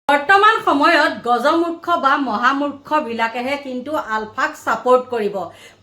বৰ্তমান সময়ত গজমূৰ্খ বা মহামূৰ্খ বিলাকেহে কিন্তু আলফাক সাপোৰ্ট কৰিব।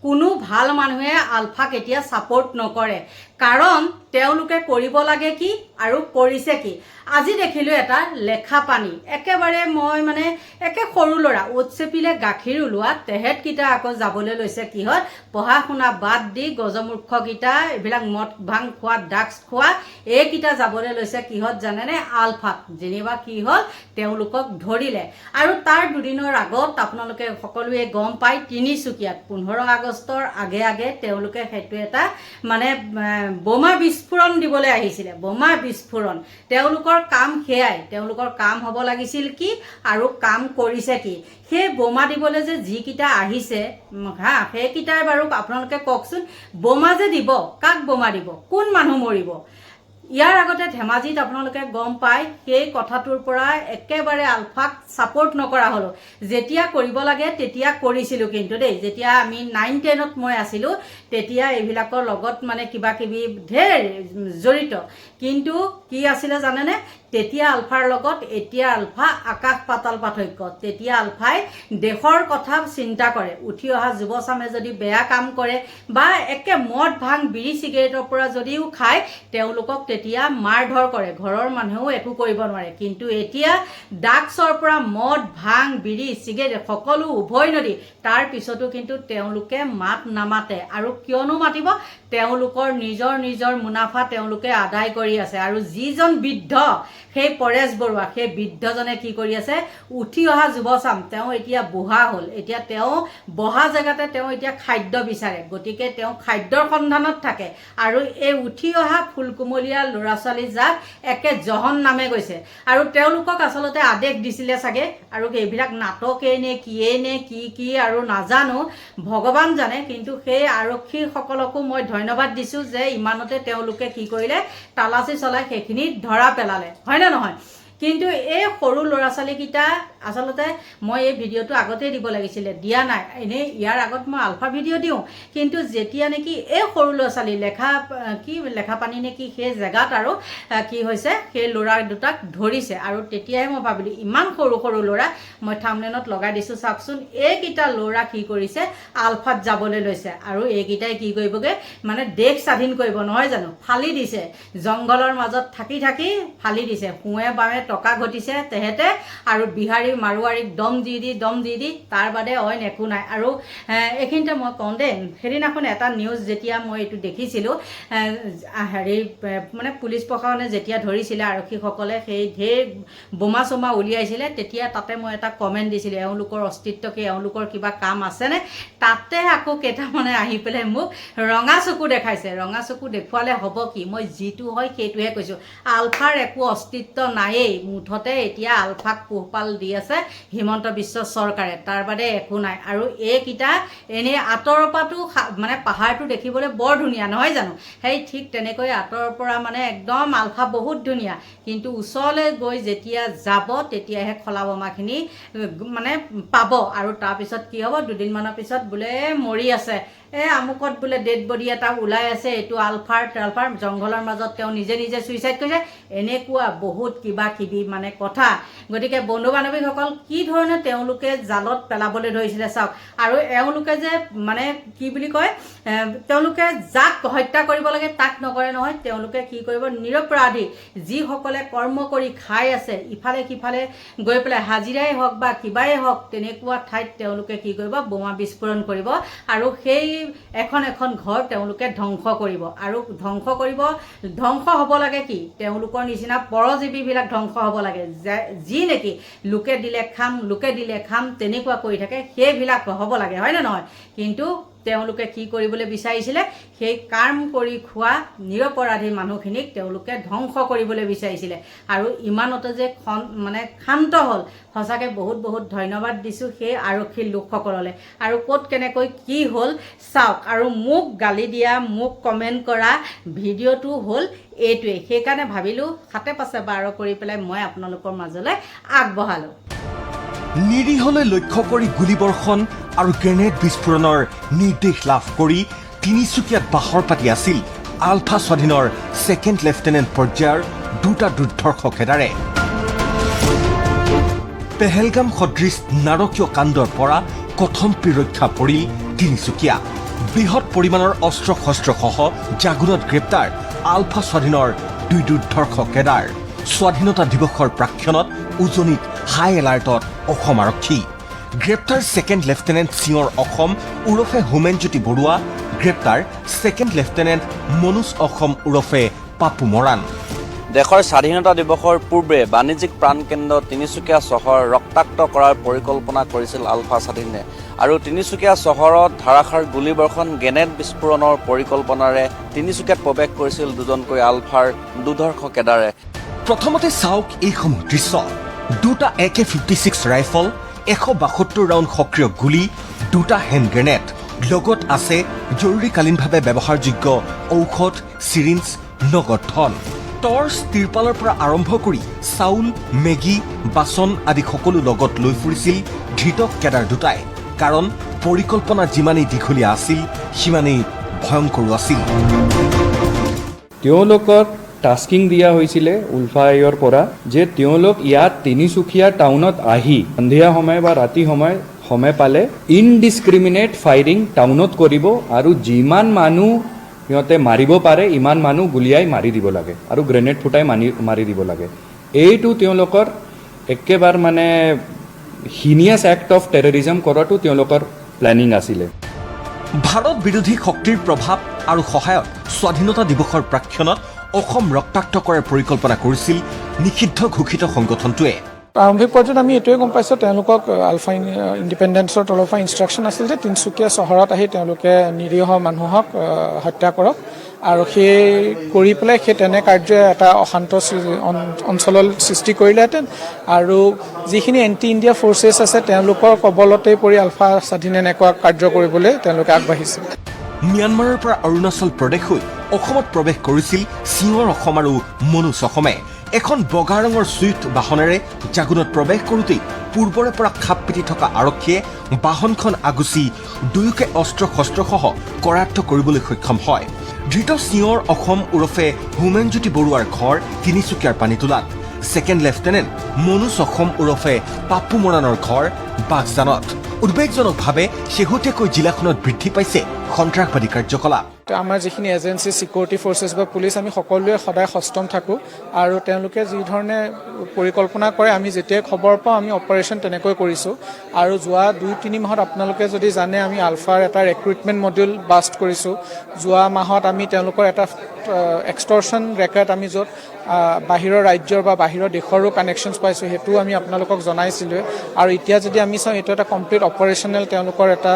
কোনো ভাল মানুহে আলফাক এতিয়া সাপোৰ্ট নকৰে, কাৰণ তেওঁলোকে কৰিব লাগে কি আৰু কৰিছে কি। আজি দেখিলো এটা লেখা পানী, একেবাৰে মই মানে একে সৰু ল'ৰা ওট চেপিলে গাখীৰ ওলোৱা তেহেতকেইটা আকৌ যাবলৈ লৈছে কিহত, পঢ়া শুনা বাদ দি গজমূৰ্খকেইটা এইবিলাক মদ ভাং খোৱা ড্ৰাগছ খোৱা এইকেইটা যাবলৈ লৈছে কিহত জানেনে, আলফাত। যেনিবা কি হ'ল, তেওঁলোকক ধৰিলে। আৰু তাৰ দুদিনৰ আগত আপোনালোকে সকলোৱে গম পায়, তিনিচুকীয়াত 15 আগষ্টৰ আগে আগে তেওঁলোকে সেইটো এটা মানে বোমা বিস্ফোৰণ দিবলৈ আহিছিলে। বোমা বিস্ফোৰণ তেওঁলোকৰ কাম সেয়াই, তেওঁলোকৰ কাম হ'ব লাগিছিল কি আৰু কাম কৰিছে কি। সেই বোমা দিবলৈ যে যিকেইটা আহিছে সেইকেইটাই বাৰু আপোনালোকে কওকচোন, বোমা যে দিব, কাক বোমা দিব, কোন মানুহ মৰিব। ইয়াৰ আগতে ধেমাজিত আপোনালোকে গম পায়, সেই কথাটোৰ পৰা একেবাৰে আলফাক ছাপোৰ্ট নকৰা হ'লোঁ। যেতিয়া কৰিব লাগে তেতিয়া কৰিছিলোঁ, কিন্তু দেই যেতিয়া আমি 9-10ত মই আছিলোঁ তেতিয়া এইবিলাকৰ লগত মানে কিবা কিবি ঢেৰ জড়িত। কিন্তু কি আছিলে জানেনে, তেতিয়া আলফাৰ লগত এতিয়া আলফা আকাশ পাতাল পাৰ্থক্য। তেতিয়া আলফাই দেশৰ কথা চিন্তা কৰে। উঠি অহা যুৱচামে যদি বেয়া কাম কৰে বা একে মদ ভাং বিড়ি চিগাৰেটৰ পৰা যদিও খায়, তেওঁলোকক তেতিয়া মাৰ ধৰ কৰে, ঘৰৰ মানুহেও একো কৰিব নোৱাৰে। কিন্তু এতিয়া ড্ৰাগছৰ পৰা মদ ভাং বিড়ি চিগাৰেট সকলো উভয় নদী, তাৰ পিছতো কিন্তু তেওঁলোকে মাত নামাতে। আৰু কিয়নো মাতিব, তেওঁলোকৰ নিজৰ মুনাফা তেওঁলোকে আদায় কৰি আছে। আৰু যিজন বৃদ্ধ সেই পৰেশ বৰুৱা, সেই বৃদ্ধজনে কি কৰি আছে, উঠি অহা যুৱচাম, তেওঁ এতিয়া বুঢ়া হ'ল, এতিয়া তেওঁ বহা জেগাতে তেওঁ এতিয়া খাদ্য বিচাৰে, গতিকে তেওঁ খাদ্যৰ সন্ধানত থাকে। আৰু এই উঠি অহা ফুলকুমলীয়া ল'ৰা ছোৱালী যাক একে জহন নামে গৈছে। আৰু তেওঁলোকক আচলতে আদেশ দিছিলে চাগে, আৰু এইবিলাক নাটকেই নে কিয়েই নে কি আৰু নাজানো, ভগৱান জানে। কিন্তু সেই আৰক্ষীসকলকো মই ধন্যবাদ দিছোঁ যে ইমানতে তেওঁলোকে কি কৰিলে, তালাচী চলাই সেইখিনি ধৰা পেলালে, হয় নে নহয়। কিন্তু এই সৰু ল'ৰা ছোৱালীকেইটা আচলতে মই এই ভিডিঅ'টো আগতেই দিব লাগিছিলে, দিয়া নাই। এনেই ইয়াৰ আগত মই আলফা ভিডিঅ' দিওঁ, কিন্তু যেতিয়া নেকি এই সৰু ল'ৰা ছোৱালী লেখা পানী নে কি সেই জেগাত আৰু কি হৈছে, সেই ল'ৰা দুটাক ধৰিছে। আৰু তেতিয়াহে মই ভাবিলোঁ, ইমান সৰু সৰু ল'ৰা, মই থাম্বনেইলত লগাই দিছোঁ চাওকচোন, এইকেইটা ল'ৰা কি কৰিছে, আলফাত যাবলৈ লৈছে। আৰু এইকেইটাই কি কৰিবগৈ, মানে দেশ স্বাধীন কৰিব, নহয় জানো, ফালি দিছে, জংঘলৰ মাজত থাকি ফালি দিছে। সোঁৱে বাৱে টকা ঘটিছে তেহেঁতে, আৰু বিহাৰী মাৰোৱাৰীক দম দি তাৰ বাদে অইন একো নাই। আৰু এইখিনিতে মই কওঁ দেই, সেইদিনাখন এটা নিউজ যেতিয়া মই এইটো দেখিছিলোঁ, মানে পুলিচ প্ৰশাসনে যেতিয়া ধৰিছিলে আৰক্ষীসকলে, সেই ঢেৰ বোমা চোমা উলিয়াইছিলে, তেতিয়া তাতে মই এটা কমেণ্ট দিছিলোঁ, এওঁলোকৰ অস্তিত্ব কি, এওঁলোকৰ কিবা কাম আছেনে। তাতে আকৌ কেইটামানে আহি পেলাই মোক ৰঙা চকু দেখাইছে। ৰঙা চকু দেখুৱালে হ'ব কি, মই যিটো হয় সেইটোহে কৈছোঁ। আলফাৰ একো অস্তিত্ব নায়েই, মুঠতে এতিয়া আলফাক পোহপাল দি আছে হিমন্ত বিশ্ব চৰকাৰে, তাৰ বাদে একো নাই। আৰু এইকেইটা এনেই আঁতৰৰ পৰাতো মানে পাহাৰটো দেখিবলৈ বৰ ধুনীয়া, নহয় জানো, সেই ঠিক তেনেকৈ আঁতৰৰ পৰা মানে একদম আলফা বহুত ধুনীয়া। কিন্তু ওচৰলৈ গৈ যেতিয়া যাব, তেতিয়াহে খলা বোমাখিনি মানে পাব। আৰু তাৰপিছত কি হ'ব, দুদিনমানৰ পিছত বোলে মৰি আছে, আমুকত বোলে ডেড বডি এটা ওলাই আছে, এইটো আলফাৰ জংঘলৰ মাজত তেওঁ নিজে চুইচাইড কৰিছে, এনেকুৱা বহুত কিবা কিবি মানে কথা। গতিকে বন্ধু বান্ধৱীসকল, কি ধৰণে তেওঁলোকে জালত পেলাবলৈ ধৰিছিলে চাওক। আৰু এওঁলোকে যে মানে কি বুলি কয়, তেওঁলোকে যাক হত্যা কৰিব লাগে তাক নকৰে নহয়, তেওঁলোকে কি কৰিব, নিৰপৰাধী যিসকলে কৰ্ম কৰি খাই আছে, ইফালে সিফালে গৈ পেলাই হাজিৰাই হওক বা কিবাই হওক, তেনেকুৱা ঠাইত তেওঁলোকে কি কৰিব, বোমা বিস্ফোৰণ কৰিব। আৰু সেই এখন ঘৰ তেওঁলোকে ধ্বংস কৰিব। আৰু ধ্বংস হ'ব লাগে কি, তেওঁলোকৰ নিচিনা পৰজীৱীবিলাক ধ্বংস হ'ব লাগে, যি নেকি লোকে দিলে খাম তেনেকুৱা কৰি থাকে, সেইবিলাক হ'ব লাগে, হয় নে নহয়। কিন্তু তেওঁলোকে কি কৰিবলৈ বিচাৰিছিলে, সেই কাম কৰি খোৱা নিৰপৰাধী মানুহখিনিক তেওঁলোকে ধ্বংস কৰিবলৈ বিচাৰিছিলে। আৰু ইমানতে যে মানে ক্ষান্ত হ'ল, সঁচাকৈ বহুত ধন্যবাদ দিছোঁ সেই আৰক্ষীৰ লোকসকললৈ। আৰু ক'ত কেনেকৈ কি হ'ল চাওক। আৰু মোক গালি দিয়া, মোক কমেণ্ট কৰা ভিডিঅ'টো হ'ল এইটোৱেই, সেইকাৰণে ভাবিলোঁ হাতে পাছে বাৰ কৰি পেলাই মই আপোনালোকৰ মাজলৈ আগবঢ়ালোঁ। নিৰীহলৈ লক্ষ্য কৰি গুলীবৰ্ষণ আৰু গ্ৰেনেড বিস্ফোৰণৰ নিৰ্দেশ লাভ কৰি তিনিচুকীয়াত বাহৰ পাতি আছিল আলফা স্বাধীনৰ ছেকেণ্ড লেফটেনেণ্ট পৰ্যায়ৰ দুটা দুৰ্ধৰ্ষ খেদাৰে। পেহেলগাম সদৃশ নাৰকীয় কাণ্ডৰ পৰা কথম্পি ৰক্ষা পৰিল তিনিচুকীয়া বৃহৎ পৰিমাণৰ অস্ত্ৰ শস্ত্ৰসহ জাগুনত গ্ৰেপ্তাৰ আলফা স্বাধীনৰ দুই দুৰ্ধৰ্ষ কেডাৰ স্বাধীনতা দিৱসৰ প্ৰাক্ষণত উজনিত হাই এলাৰ্টত অসম আৰক্ষী গ্ৰেপ্তাৰ ছেকেণ্ড লেফটেনেণ্ট সিঙৰ অসম ওৰফে হোমেনজ্যোতি বৰুৱা গ্ৰেপ্তাৰ ছেকেণ্ড লেফটেনেণ্ট মনোজ অসম ওৰফে পাপু মৰাণ দেশৰ স্বাধীনতা দিৱসৰ পূৰ্বে বাণিজ্যিক প্ৰাণকেন্দ্ৰ তিনিচুকীয়া চহৰ ৰক্তাক্ত কৰাৰ পৰিকল্পনা কৰিছিল আলফা স্বাধীনে আৰু তিনিচুকীয়া চহৰত ধাৰাসাৰ গুলীবৰ্ষণ গ্ৰেনেড বিস্ফোৰণৰ পৰিকল্পনাৰে তিনিচুকীয়াত প্ৰৱেশ কৰিছিল দুজনকৈ আলফাৰ দুৰ্ধৰ্ষ কেডাৰে প্ৰথমতে চাওক এইসমূহ দৃশ্য দুটা AK-56 ৰাইফল 172 ৰাউণ্ড সক্ৰিয় গুলী দুটা হেণ্ড গ্ৰেনেড লগত আছে জৰুৰীকালীনভাৱে ব্যৱহাৰযোগ্য ঔষধ চিৰিঞ্জ নগদ ধন টৰ্চ তিৰপালৰ পৰা আৰম্ভ কৰি চাউল মেগী বাচন আদি সকলো লগত লৈ ফুৰিছিল ধৃত কেডাৰ দুটাই কাৰণ পৰিকল্পনা যিমানেই দীঘলীয়া আছিল সিমানেই ভয়ংকৰো আছিল তেওঁলোকক টাস্কিং দিয়া হৈছিলে উলফাইৰ পৰা যে তেওঁলোক ইয়াত তিনিচুকীয়া টাউনত আহি সন্ধিয়া সময় বা ৰাতি সময় পালে ইনডিস্ক্ৰিমিনেট ফায়াৰিং টাউনত কৰিব আৰু যিমান মানুহ সিহঁতে মাৰিব পাৰে ইমান মানুহ গুলিয়াই মাৰি দিব লাগে আৰু গ্ৰেনেড ফুটাই মাৰি দিব লাগে এইটো তেওঁলোকৰ একেবাৰে মানে হিনিয়াছ এক্ট অফ টেৰৰিজম কৰাটো তেওঁলোকৰ প্লেনিং আছিলে ভাৰত বিৰোধী শক্তিৰ প্ৰভাৱ আৰু সহায়ত স্বাধীনতা দিৱসৰ প্ৰাক্ষণত অসম ৰক্তাক্ত কৰাৰ পৰিকল্পনা কৰিছিল নিষিদ্ধ ঘোষিত সংগঠনটোৱে প্ৰাৰম্ভিক পৰ্যায়ত আমি এইটোৱে গম পাইছোঁ তেওঁলোকক আলফা ইণ্ডিপেণ্ডেন্সৰ তৰফৰ পৰা ইনষ্ট্ৰাকশ্যন আছিল যে তিনিচুকীয়া চহৰত আহি তেওঁলোকে নিৰীহ মানুহক হত্যা কৰক আৰু সেই কৰি পেলাই সেই তেনে কাৰ্যই এটা অশান্ত অঞ্চলৰ সৃষ্টি কৰিলেহেঁতেন আৰু যিখিনি এণ্টি ইণ্ডিয়া ফ'ৰ্চেছ আছে তেওঁলোকৰ কবলতেই পৰি আলফা স্বাধীনে এনেকুৱা কাৰ্য কৰিবলৈ তেওঁলোকে আগবাঢ়িছিল ম্যানমাৰৰ পৰা অৰুণাচল প্ৰদেশ হৈ অসমত প্ৰৱেশ কৰিছিল সিঙৰ অসম আৰু মনোজ অসমে এখন বগা ৰঙৰ চুইফ্ট বাহনেৰে জাগুনত প্ৰৱেশ কৰোঁতেই পূৰ্বৰে পৰা খাপ পিটি থকা আৰক্ষীয়ে বাহনখন আগুচি দুয়োকে অস্ত্ৰ শস্ত্ৰসহ কৰায়ত্ব কৰিবলৈ সক্ষম হয় ধৃত সিঙৰ অসম ওৰফে হোমেনজ্যোতি বৰুৱাৰ ঘৰ তিনিচুকীয়াৰ পানীতোলাত ছেকেণ্ড লেফটেনেণ্ট মনোজ অসম ওৰফে পাপু মৰাণৰ ঘৰ বাগজানত উদ্বেগজনকভাৱে শেহতীয়াকৈ জিলাখনত বৃদ্ধি পাইছে সন্ত্ৰাসবাদী কাৰ্যকলাপ আমাৰ যিখিনি এজেঞ্চি চিকিউৰিটি ফ'ৰ্চেছ বা পুলিচ আমি সকলোৱে সদায় সষ্টম থাকোঁ আৰু তেওঁলোকে যি ধৰণে পৰিকল্পনা কৰে আমি যেতিয়াই খবৰ পাওঁ আমি অপাৰেশ্যন তেনেকৈ কৰিছোঁ আৰু যোৱা 2-3 মাহত আপোনালোকে যদি জানে আমি আলফাৰ এটা ৰিক্ৰুইটমেণ্ট মডিউল বাষ্ট কৰিছোঁ যোৱা মাহত আমি তেওঁলোকৰ এটা এক্সটৰ্শ্যন ৰেকৰ্ড আমি য'ত বাহিৰৰ ৰাজ্যৰ বা বাহিৰৰ দেশৰো কানেকশ্যনছ পাইছোঁ সেইটোও আমি আপোনালোকক জনাইছিলোঁ আৰু এতিয়া যদি আমি চাওঁ এইটো এটা কমপ্লিট অপাৰেশ্যনেল তেওঁলোকৰ এটা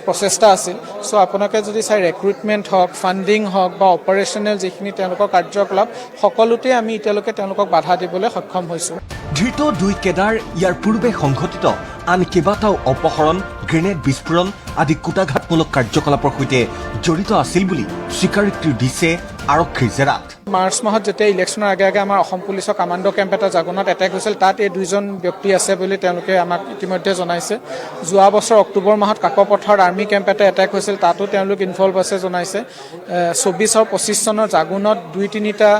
প্ৰচেষ্টা আছিল চ' আপোনালোকে যদি চাই ৰিক্ৰুইটমেণ্ট হওক ফাণ্ডিং হওক বা অপাৰেশ্যনেল যিখিনি তেওঁলোকৰ কাৰ্যকলাপ সকলোতে আমি এতিয়ালৈকে তেওঁলোকক বাধা দিবলৈ সক্ষম হৈছোঁ ধৃত দুই কেডাৰ ইয়াৰ পূৰ্বে সংঘটিত আন কেইবাটাও অপহৰণ গ্ৰেনেড বিস্ফোৰণ আদি কুটাঘাতমূলক কাৰ্যকলাপৰ সৈতে জড়িত আছিল বুলি স্বীকাৰোক্তি দিছে আৰক্ষীৰ জেৰাত মাৰ্চ মাহত যেতিয়া ইলেকশ্যনৰ আগে আগে আমাৰ অসম পুলিচৰ কামাণ্ডো কেম্প এটা জাগুনত এটেক হৈছিল তাত এই দুইজন ব্যক্তি আছে বুলি তেওঁলোকে আমাক ইতিমধ্যে জনাইছে যোৱা বছৰ অক্টোবৰ মাহত কাকপথাৰত আৰ্মি কেম্প এটা এটেক হৈছিল তাতো তেওঁলোক ইনভলভ আছে জনাইছে 24 আৰু 25 চনৰ জাগুনত 2-3টা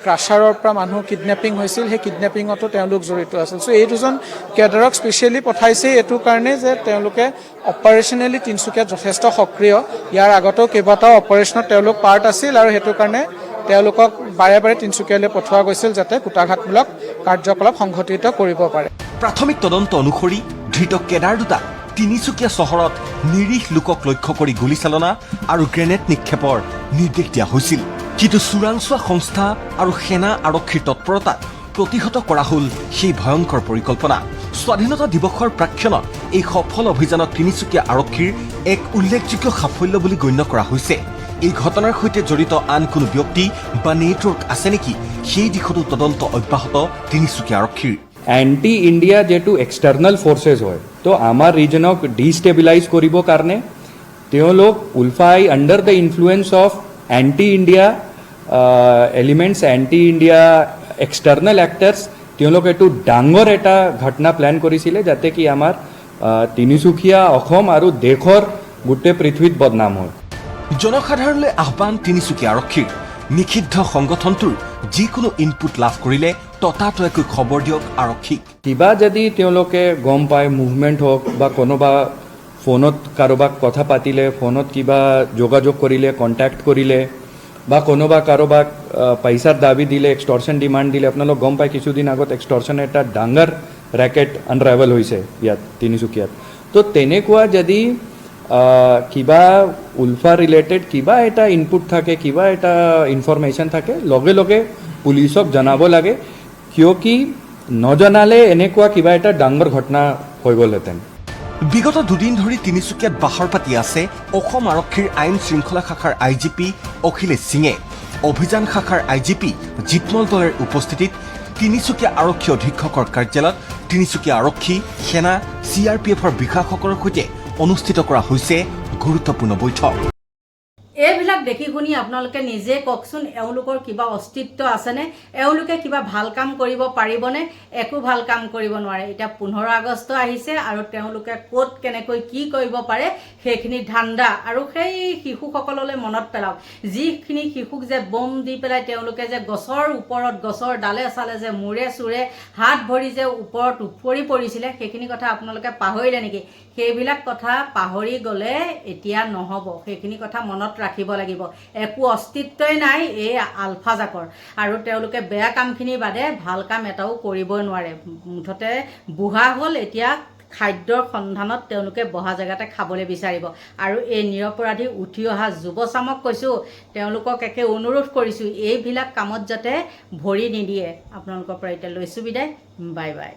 ক্ৰাছাৰৰ পৰা মানুহ কিডনেপিং হৈছিল সেই কিডনেপিঙতো তেওঁলোক জড়িত আছিল চ' এই দুজন কেডাৰক স্পেচিয়েলি পঠাইছে এইটো কাৰণে যে তেওঁলোকে অপাৰেশ্যনেলি তিনিচুকীয়াত যথেষ্ট সক্ৰিয় ইয়াৰ আগতেও কেইবাটাও অপাৰেশ্যনত তেওঁলোক পাৰ্ট আছিল আৰু সেইটো কাৰণে তেওঁলোকক বাৰে বাৰে তিনিচুকীয়ালৈ পঠোৱা গৈছিল যাতে কুটাঘাতমূলক কাৰ্যকলাপ সংঘটিত কৰিব পাৰে প্ৰাথমিক তদন্ত অনুসৰি ধৃত কেডাৰ দুটা তিনিচুকীয়া চহৰত নিৰীহ লোকক লক্ষ্য কৰি গুলীচালনা আৰু গ্ৰেনেড নিক্ষেপৰ নিৰ্দেশ দিয়া হৈছিল কিন্তু চোৰাংচোৱা সংস্থা আৰু সেনা আৰক্ষীৰ তৎপৰতাত প্ৰতিহত কৰা হ'ল সেই ভয়ংকৰ পৰিকল্পনা স্বাধীনতা দিৱসৰ প্ৰাক্ষণত এই সফল অভিযানক তিনিচুকীয়া আৰক্ষীৰ এক উল্লেখযোগ্য সাফল্য বুলি গণ্য কৰা হৈছে এই ঘটনাৰ সৈতে জড়িত আন কোনো ব্যক্তি বা নেটৱৰ্ক আছে নেকি সেই দিশতো তদন্ত অব্যাহত তিনিচুকীয়া আৰক্ষীৰ এণ্টি ইণ্ডিয়া যেটো এক্সটাৰ্নেল ফ'ৰ্চেছ হয় তো আমাৰ ৰিজনক ডিষ্টেবিলাইজ কৰিবৰ কাৰণে তেওঁলোক উলফাই under the influence of anti India elements anti India external actors তেওঁলোক এইটো ডাঙৰ এটা ঘটনা প্লেন কৰিছিলে যাতে কি আমাৰ তিনিচুকীয়া অসম আৰু দেশৰ গোটেই পৃথিৱীত বদনাম হয় জনসাধাৰণলৈ আহ্বান তিনিচুকীয়া আৰক্ষীৰ নিষিদ্ধ সংগঠনটোৰ যিকোনো ইনপুট লাভ কৰিলে ততাতৈয়াকৈ খবৰ দিয়ক আৰক্ষীক। কিবা যদি তেওঁলোকে গম পায় মুভমেণ্ট হওক বা কোনোবা ফোনত কাৰোবাক কথা পাতিলে, ফোনত কিবা যোগাযোগ কৰিলে, কণ্টেক্ট কৰিলে বা কোনোবা কাৰোবাক পইচাৰ দাবী দিলে, এক্সটৰ্চন ডিমাণ্ড দিলে, আপোনালোক গম পায় কিছুদিন আগত এক্সটৰ্চন এটা ডাঙৰ ৰেকেট আনৰাইভেল হৈছে ইয়াত তিনিচুকীয়াত। তো তেনেকুৱা যদি কিবা উলফা ৰিলেটেড কিবা এটা ইনপুট থাকে, কিবা এটা ইনফৰমেশ্যন থাকে, লগে লগে পুলিচক জনাব লাগে, কিয় কি নজনালে এনেকুৱা কিবা এটা ডাঙৰ ঘটনা হৈ গ'লহেঁতেন। বিগত দুদিন ধৰি তিনিচুকীয়াত বাহৰ পাতি আছে অসম আৰক্ষীৰ আইন শৃংখলা শাখাৰ IGP অখিলেশ সিঙে। অভিযান শাখাৰ IGP জিতমল দলেৰ উপস্থিতিত তিনিচুকীয়া আৰক্ষী অধীক্ষকৰ কাৰ্যালয়ত তিনিচুকীয়া আৰক্ষী, সেনা, CRPFৰ বিষয়াসকলৰ সৈতে অনুষ্ঠিত কৰা হৈছে গুৰুত্বপূৰ্ণ বৈঠক। এইবিলাক দেখি শুনি আপোনালোকে নিজে কওকচোন, এওঁলোকৰ কিবা অস্তিত্ব আছেনে? এওঁলোকে কিবা ভাল কাম কৰিব পাৰিবনে? একো ভাল কাম কৰিব নোৱাৰে। এতিয়া 15 আগষ্ট আহিছে আৰু তেওঁলোকে ক'ত কেনেকৈ কি কৰিব পাৰে সেইখিনি ধান্দা আৰু সেই শিশুসকললৈ মনত পেলাওক। যিখিনি শিশুক যে বম দি পেলাই তেওঁলোকে যে গছৰ ওপৰত, গছৰ ডালে চালে যে মূৰে চূৰে হাত ভৰি যে ওপৰত উপৰি পৰিছিলে, সেইখিনি কথা আপোনালোকে পাহৰিলে নেকি? সেইবিলাক কথা পাহৰি গ'লে এতিয়া নহ'ব। সেইখিনি কথা মনত ৰাখিব লাগিব। একো অস্তিত্বই নাই এই আলফা জাকৰ, আৰু তেওঁলোকে বেয়া কামখিনি বাদে ভাল কাম এটাও কৰিবই নোৱাৰে। মুঠতে বুঢ়া হ'ল, এতিয়া খাদ্যৰ সন্ধানত তেওঁলোকে বহা জেগাতে খাবলৈ বিচাৰিব। আৰু এই নিৰপৰাধী উঠি অহা যুৱচামক কৈছোঁ, তেওঁলোকক একে অনুৰোধ কৰিছোঁ, এইবিলাক কামত যাতে ভৰি নিদিয়ে। আপোনালোকৰ পৰা এতিয়া লৈছোঁ বিদায়। Bye bye.